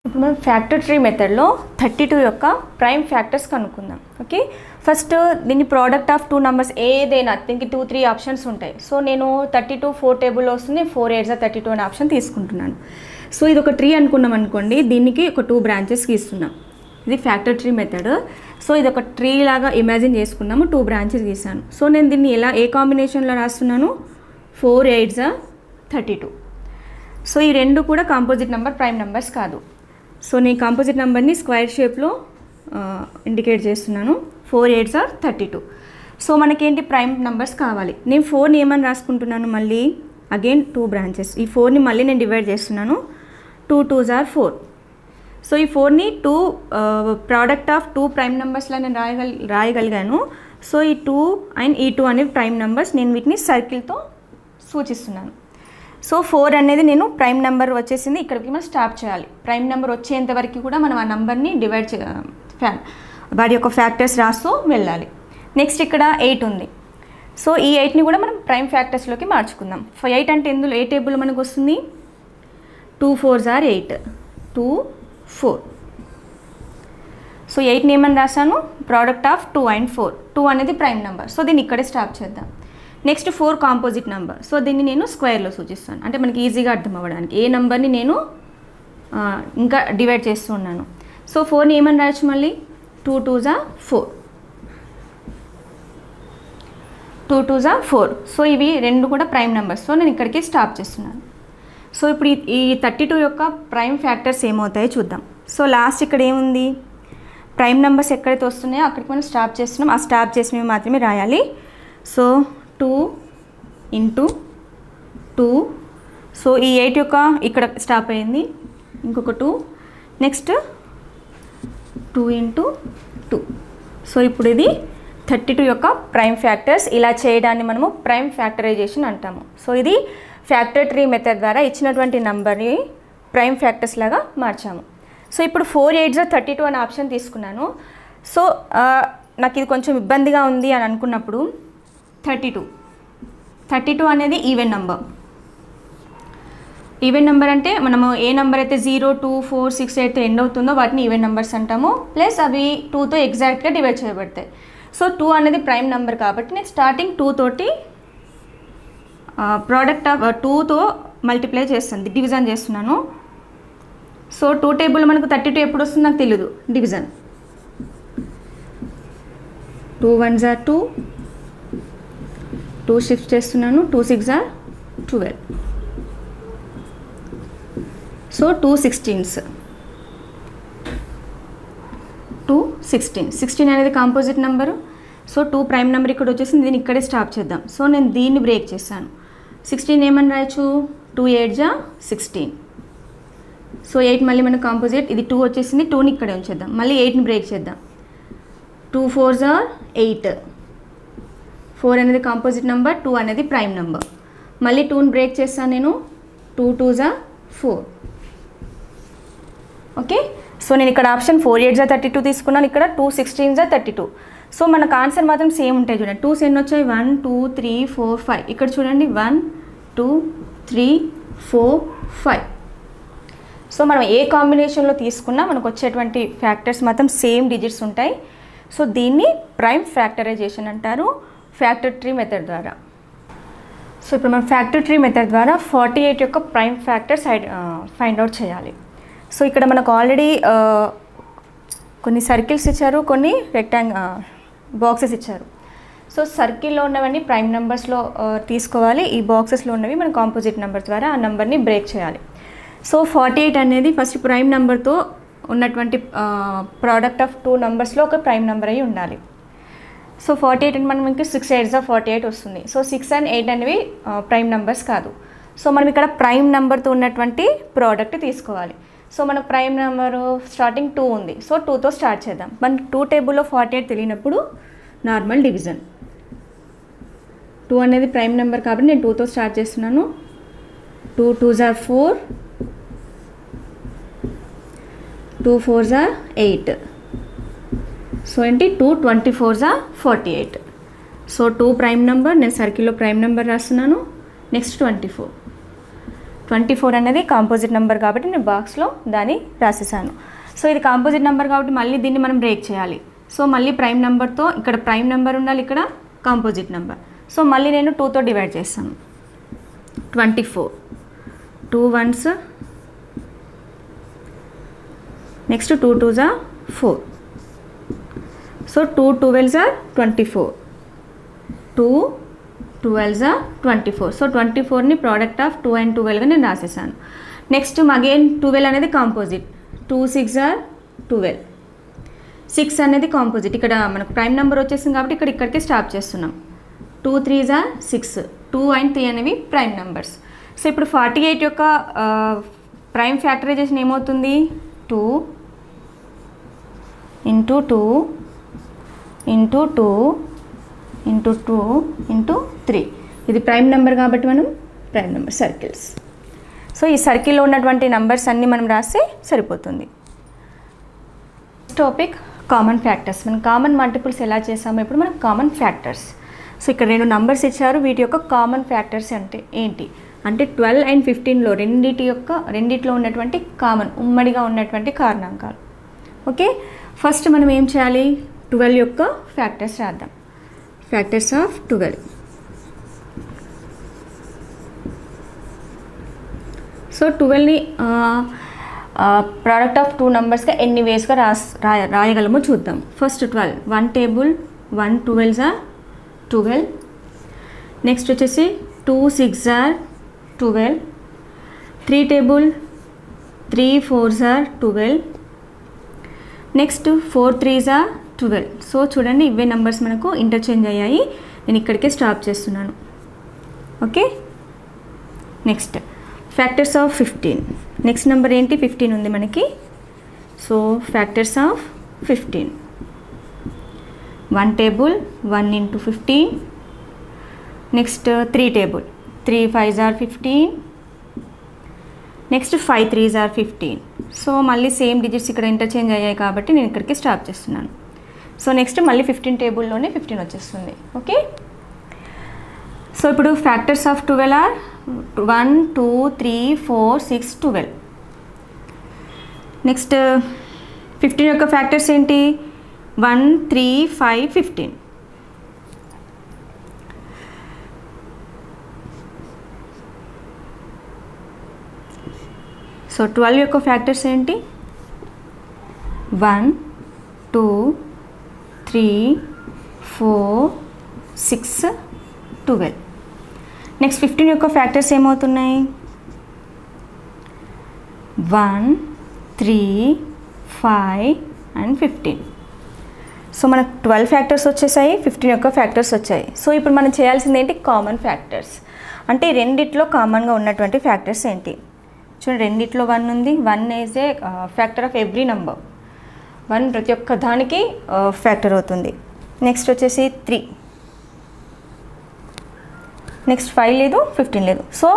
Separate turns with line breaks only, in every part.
ఇప్పుడు మనం factor tree మెథడ్లో 32 యొక్క ప్రైమ్ ఫ్యాక్టర్స్ కనుక్కుందాం. ఓకే, ఫస్ట్ దీన్ని ప్రోడక్ట్ ఆఫ్ 2 నెంబర్స్ ఏదైనా దీనికి 2-3 ఆప్షన్స్ ఉంటాయి. సో నేను 32 4 టేబుల్లో వస్తుంది, 4 8 32 అనే ఆప్షన్ తీసుకుంటున్నాను. సో ఇది ఒక ట్రీ అనుకున్నాం అనుకోండి, దీనికి ఒక 2 బ్రాంచెస్ గీస్తున్నాం. ఇది ఫ్యాక్టర్ ట్రీ మెథడ్. సో ఇది ఒక ట్రీ లాగా ఇమాజిన్ చేసుకున్నాము, 2 బ్రాంచెస్ గీసాను. సో నేను దీన్ని ఏ కాంబినేషన్లో రాస్తున్నాను, 4 8 32. సో ఈ రెండు కూడా కాంపోజిట్ నెంబర్, ప్రైమ్ నెంబర్స్ కాదు. సో నేను కాంపోజిట్ నెంబర్ని స్క్వేర్ షేప్లో ఇండికేట్ చేస్తున్నాను. 4 8 32. సో మనకేంటి ప్రైమ్ నెంబర్స్ కావాలి. నేను 4ని ఏమని రాసుకుంటున్నాను, మళ్ళీ అగైన్ 2 బ్రాంచెస్. ఈ 4ని మళ్ళీ నేను డివైడ్ చేస్తున్నాను. 2 2 4. సో ఈ 4ని 2 ప్రోడక్ట్ ఆఫ్ 2 ప్రైమ్ నెంబర్స్లో నేను రాయగలిగాను. సో ఈ 2 అండ్ ఈ 2 అనేవి ప్రైమ్ నెంబర్స్. నేను వీటిని సర్కిల్తో సూచిస్తున్నాను. సో 4 అనేది నేను ప్రైమ్ నెంబర్ వచ్చేసింది, ఇక్కడికి మనం స్టాప్ చేయాలి. ప్రైమ్ నెంబర్ వచ్చేంత వరకు కూడా మనం ఆ నెంబర్ని డివైడ్ వాటి యొక్క ఫ్యాక్టర్స్ రాస్తూ వెళ్ళాలి. నెక్స్ట్ ఇక్కడ 8 ఉంది. సో ఈ 8ని కూడా మనం ప్రైమ్ ఫ్యాక్టర్స్లోకి మార్చుకుందాం. 8 అంటే ఎందులో ఏ టేబుల్ మనకు వస్తుంది, 2 4 8 2 4. సో 8ని ఏమని రాశాను, ప్రోడక్ట్ ఆఫ్ 2 అండ్ 4. 2 అనేది ప్రైమ్ నెంబర్. సో దీన్ని ఇక్కడే స్టాప్ చేద్దాం. Next 4 composite number. సో దీన్ని నేను స్క్వేర్లో సూచిస్తాను, అంటే మనకి ఈజీగా అర్థం అవ్వడానికి. ఏ నెంబర్ని నేను ఇంకా డివైడ్ చేస్తూ ఉన్నాను. సో 4ని ఏమని రాయొచ్చు, మళ్ళీ 2 2 4 2 2 4. సో ఇవి రెండు కూడా ప్రైమ్ నెంబర్స్. సో నేను ఇక్కడికి స్టాప్ చేస్తున్నాను. సో ఇప్పుడు ఈ 32 యొక్క ప్రైమ్ ఫ్యాక్టర్స్ ఏమవుతాయో చూద్దాం. సో లాస్ట్ ఇక్కడ ఏముంది, ప్రైమ్ నెంబర్స్ ఎక్కడైతే వస్తున్నాయో అక్కడికి మనం స్టాప్ చేస్తున్నాం. ఆ స్టాప్ చేసినవి మాత్రమే రాయాలి. So 2 into 2. సో ఈ 8 యొక్క ఇక్కడ స్టాప్ అయింది, ఇంకొక 2. Next 2 into 2. సో ఇప్పుడు ఇది 32 యొక్క ప్రైమ్ ఫ్యాక్టర్స్. ఇలా చేయడాన్ని మనము ప్రైమ్ ఫ్యాక్టరైజేషన్ అంటాము. సో ఇది ఫ్యాక్టర్ ట్రీ మెథడ్ ద్వారా ఇచ్చినటువంటి నెంబర్ని ప్రైమ్ ఫ్యాక్టర్స్ లాగా మార్చాము. సో ఇప్పుడు 4 8 32 అనే ఆప్షన్ తీసుకున్నాను. సో నాకు ఇది కొంచెం ఇబ్బందిగా ఉంది అని అనుకున్నప్పుడు 32 అనేది ఈవెన్ నెంబర్. ఈవెన్ నెంబర్ అంటే మనము ఏ నెంబర్ అయితే 0 2 4 6 8తో ఎండ్ అవుతుందో వాటిని ఈవెన్ నెంబర్స్ అంటాము. ప్లస్ అవి 2తో ఎగ్జాక్ట్గా డివైడ్ చేయబడతాయి. సో 2 అనేది ప్రైమ్ నెంబర్ కాబట్టి నేను స్టార్టింగ్ 2 తోటి ప్రోడక్ట్ ఆఫ్ 2తో మల్టిప్లై చేస్తాను, డివిజన్ చేస్తున్నాను. సో 2 టేబుల్ మనకు 32 ఎప్పుడు వస్తుంది నాకు తెలియదు, డివిజన్. 2 1 2, 2 షిఫ్ట్ చేస్తున్నాను. 2 6 12. సో 2 16s 2 16 అనేది composite number. So 2 prime number ఇక్కడ వచ్చేసింది, దీన్ని ఇక్కడే స్టాప్ చేద్దాం. సో నేను దీన్ని బ్రేక్ చేశాను. 16 ఏమని రాయొచ్చు, 2 8 16. సో 8 మళ్ళీ మన కాంపోజిట్, ఇది 2 వచ్చేసింది, 2ని ఇక్కడే ఉంచేద్దాం. మళ్ళీ 8ని బ్రేక్ చేద్దాం. 2 4 8. 4 అనేది కాంపోజిట్ నెంబర్, 2 అనేది ప్రైమ్ నెంబర్. మళ్ళీ 2ని బ్రేక్ చేస్తాను నేను. 2 2 4. ఓకే, సో నేను ఇక్కడ ఆప్షన్ 4 8 32 తీసుకున్నాను, ఇక్కడ 2 16 32. సో మనకు ఆన్సర్ మాత్రం సేమ్ ఉంటాయి. చూడండి 2s ఎన్ని వచ్చాయి, 1 2 3 4 5. ఇక్కడ చూడండి 1 2 3 4 5. సో మనం ఏ కాంబినేషన్లో తీసుకున్నా మనకు వచ్చేటువంటి ఫ్యాక్టర్స్ మాత్రం సేమ్ డిజిట్స్ ఉంటాయి. సో దీన్ని ప్రైమ్ ఫ్యాక్టరైజేషన్ అంటారు ఫ్యాక్టర్ ట్రీ మెథడ్ ద్వారా. సో ఇప్పుడు మనం ఫ్యాక్టర్ ట్రీ మెథడ్ ద్వారా 48 యొక్క ప్రైమ్ ఫ్యాక్టర్స్ ఫైండ్ అవుట్ చేయాలి. సో ఇక్కడ మనకు ఆల్రెడీ కొన్ని సర్కిల్స్ ఇచ్చారు, కొన్ని బాక్సెస్ ఇచ్చారు. సో సర్కిల్లో ఉన్నవన్నీ ప్రైమ్ నెంబర్స్లో తీసుకోవాలి, ఈ బాక్సెస్లో ఉన్నవి మన కాంపోజిట్ నెంబర్ ద్వారా ఆ నెంబర్ని బ్రేక్ చేయాలి. సో 48 అనేది ఫస్ట్ ప్రైమ్ నెంబర్తో ఉన్నటువంటి ప్రోడక్ట్ ఆఫ్ 2 నెంబర్స్లో ఒక ప్రైమ్ నెంబర్ అయి ఉండాలి. సో 48 అంటే మనం ఇంకా 6 8 48 వస్తుంది. సో 6 and 8 అనేవి ప్రైమ్ నెంబర్స్ కాదు. సో మనం ఇక్కడ ప్రైమ్ నెంబర్తో ఉన్నటువంటి ప్రోడక్ట్ తీసుకోవాలి. సో మనకు ప్రైమ్ నెంబరు స్టార్టింగ్ 2 ఉంది. సో 2తో స్టార్ట్ చేద్దాం. మన 2 టేబుల్లో 48 తెలియనప్పుడు నార్మల్ డివిజన్. 2 అనేది ప్రైమ్ నెంబర్ కాబట్టి నేను 2తో స్టార్ట్ చేస్తున్నాను. 2 2 4, 2 4 8. సో ఏంటి 2 24 48. సో 2 ప్రైమ్ నెంబర్, నేను సర్కిల్లో ప్రైమ్ నెంబర్ రాస్తున్నాను. నెక్స్ట్ 24. 24 అనేది కాంపోజిట్ నెంబర్ కాబట్టి నేను బాక్స్లో దాన్ని రాసేసాను. సో ఇది కాంపోజిట్ నెంబర్ కాబట్టి మళ్ళీ దీన్ని మనం బ్రేక్ చేయాలి. సో మళ్ళీ ప్రైమ్ నెంబర్తో ఇక్కడ ప్రైమ్ నెంబర్ ఉండాలి, ఇక్కడ కాంపోజిట్ నెంబర్. సో మళ్ళీ నేను 2తో డివైడ్ చేస్తాను. 24 2 1s, next 2 2s are 4. So 2 12s are 24, 2 12s are 24. So 24ని ప్రోడక్ట్ ఆఫ్ 2 and 12గా నేను రాసేసాను. నెక్స్ట్ అగైన్ 12 అనేది కాంపోజిట్, 2 6 are 12, 6 అనేది కాంపోజిట్. ఇక్కడ మనకు ప్రైమ్ నెంబర్ వచ్చేసింది కాబట్టి ఇక్కడికే స్టాప్ చేస్తున్నాం. 2 3s are 6, 2 and 3 అనేవి ప్రైమ్ నెంబర్స్. సో ఇప్పుడు 48 యొక్క ప్రైమ్ ఫ్యాక్టరైజేషన్ ఏమవుతుంది? 2 into 2 into 2 into 2 into 3. ఇది ప్రైమ్ నెంబర్ కాబట్టి మనం ప్రైమ్ నెంబర్ సర్కిల్స్. సో ఈ సర్కిల్లో ఉన్నటువంటి నెంబర్స్ అన్నీ మనం రాస్తే సరిపోతుంది. Topic common factors. మనం కామన్ మల్టిపుల్స్ ఎలా చేసామో ఇప్పుడు మనం కామన్ ఫ్యాక్టర్స్. సో ఇక్కడ 2 నంబర్స్ ఇచ్చారు, వీటి యొక్క కామన్ ఫ్యాక్టర్స్ అంటే ఏంటి అంటే 12 and 15లో రెండిట్లో ఉన్నటువంటి కామన్ ఉమ్మడిగా ఉన్నటువంటి కారణాంకాలు. ఓకే, ఫస్ట్ మనం ఏం చేయాలి? 12 యొక్క ఫ్యాక్టర్స్ రాద్దాం. Factors of 12. సో 12ని ప్రోడక్ట్ ఆఫ్ 2 నంబర్స్గా ఎన్ని వేస్గా రాయగలమో చూద్దాం. First 12, 1 table 1 12s are 12. Next వచ్చేసి 2 6s are 12, 3 table 3 4s are 12. Next 4 3s are 12. So చూడండి ఇవే నెంబర్స్ మనకు ఇంటర్చేంజ్ అయ్యాయి, నేను ఇక్కడికే స్టాప్ చేస్తున్నాను. Okay, next factors of 15. Next number ఏంటి? 15 ఉంది మనకి. So factors of 15, 1 table 1 into 15. Next 3 table 3 5s are 15. Next 5 3s are 15. So మళ్ళీ సేమ్ డిజిట్స్ ఇక్కడ ఇంటర్చేంజ్ అయ్యాయి కాబట్టి నేను ఇక్కడికి స్టాప్ చేస్తున్నాను. సో నెక్స్ట్ మళ్ళీ 15 టేబుల్లోనే 15 వచ్చేస్తుంది. ఓకే, సో ఇప్పుడు ఫ్యాక్టర్స్ ఆఫ్ 12 ఆర్ 1 2 3 4 6 12. నెక్స్ట్ 15 యొక్క ఫ్యాక్టర్స్ ఏంటి? 1 3 5 15. సో 12 యొక్క ఫ్యాక్టర్స్ ఏంటి? 1 2 3 4 6 12. నెక్స్ట్ 15 యొక్క ఫ్యాక్టర్స్ ఏమవుతున్నాయి? 1 3 5 and 15. సో మనకు 12 ఫ్యాక్టర్స్ వచ్చేసాయి, 15 యొక్క ఫ్యాక్టర్స్ వచ్చాయి. సో ఇప్పుడు మనం చేయాల్సింది ఏంటి? Common factors. అంటే రెండిట్లో కామన్గా ఉన్నటువంటి ఫ్యాక్టర్స్ ఏంటి? చూడండి, రెండిట్లో 1 ఉంది. 1 is a factor of every number. 1 ప్రతి ఒక్క దానికి ఫ్యాక్టర్ అవుతుంది. నెక్స్ట్ వచ్చేసి 3, నెక్స్ట్ 5 లేదు, 15 లేదు. సో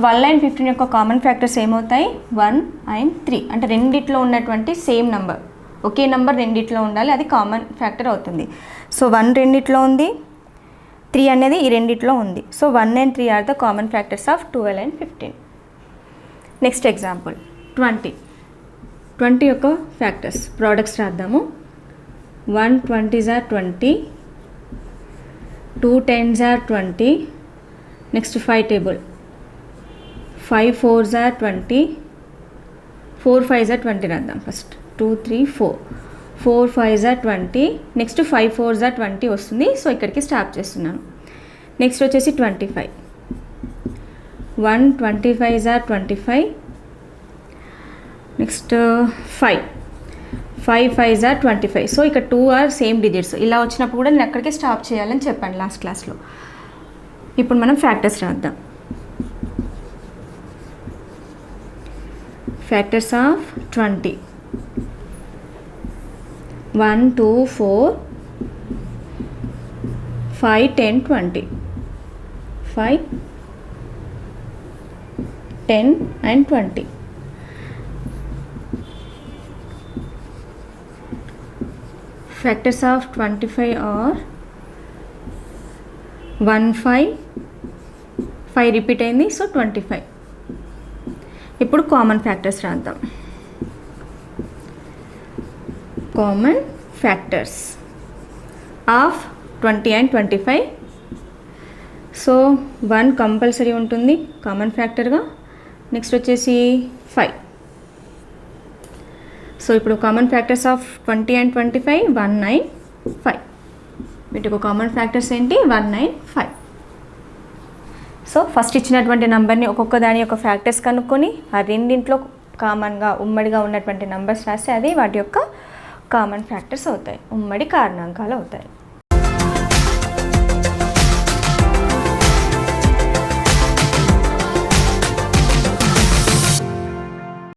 12 and 15 యొక్క కామన్ ఫ్యాక్టర్స్ ఏమవుతాయి? 1 and 3. అంటే రెండిట్లో ఉన్నటువంటి సేమ్ నెంబర్, ఒకే నెంబర్ రెండిట్లో ఉండాలి, అది కామన్ ఫ్యాక్టర్ అవుతుంది. సో 1 రెండిట్లో ఉంది, 3 అనేది ఈ రెండిట్లో ఉంది. So 1 and 3 are the common factors of 12 and 15. Next example 20 యొక్క ఫ్యాక్టర్స్ ప్రోడక్ట్స్ రాద్దాము. 1 20s are 20, 2 10s are 20. Next 5 table 5 4s are 20, 4 5s are 20 రాద్దాం. First 2 3 4, 4 5s are 20. Next 5 4s are 20 వస్తుంది. సో ఇక్కడికి స్టాప్ చేస్తున్నాను. నెక్స్ట్ వచ్చేసి 25, 1 25s are 25. Next 5 5s are 25. So ఇక్కడ 2 are same digits. ఇలా వచ్చినప్పుడు కూడా నేను అక్కడికే స్టాప్ చేయాలని చెప్పాను లాస్ట్ క్లాస్లో. ఇప్పుడు మనం ఫ్యాక్టర్స్ రాద్దాం. Factors of 20, 1 2 4 5 10 20, 5 10 and 20. Factors of 25 are 1 5 repeat అయింది. సో 25, ఇప్పుడు కామన్ ఫ్యాక్టర్స్ రాద్దాం. Common factors of 20 and 25. So 1 compulsory ఉంటుంది కామన్ ఫ్యాక్టర్గా. నెక్స్ట్ వచ్చేసి 5. సో ఇప్పుడు కామన్ ఫ్యాక్టర్స్ ఆఫ్ 20 and 25 1 9 5. వీటికి కామన్ ఫ్యాక్టర్స్ ఏంటి 1 9 5. సో ఫస్ట్ ఇచ్చినటువంటి నెంబర్ని ఒక్కొక్క దాని యొక్క ఫ్యాక్టర్స్ కనుక్కొని ఆ రెండింట్లో కామన్గా ఉమ్మడిగా ఉన్నటువంటి నెంబర్స్ రాస్తే అది వాటి యొక్క కామన్ ఫ్యాక్టర్స్ అవుతాయి, ఉమ్మడి కారణాంకాలు అవుతాయి.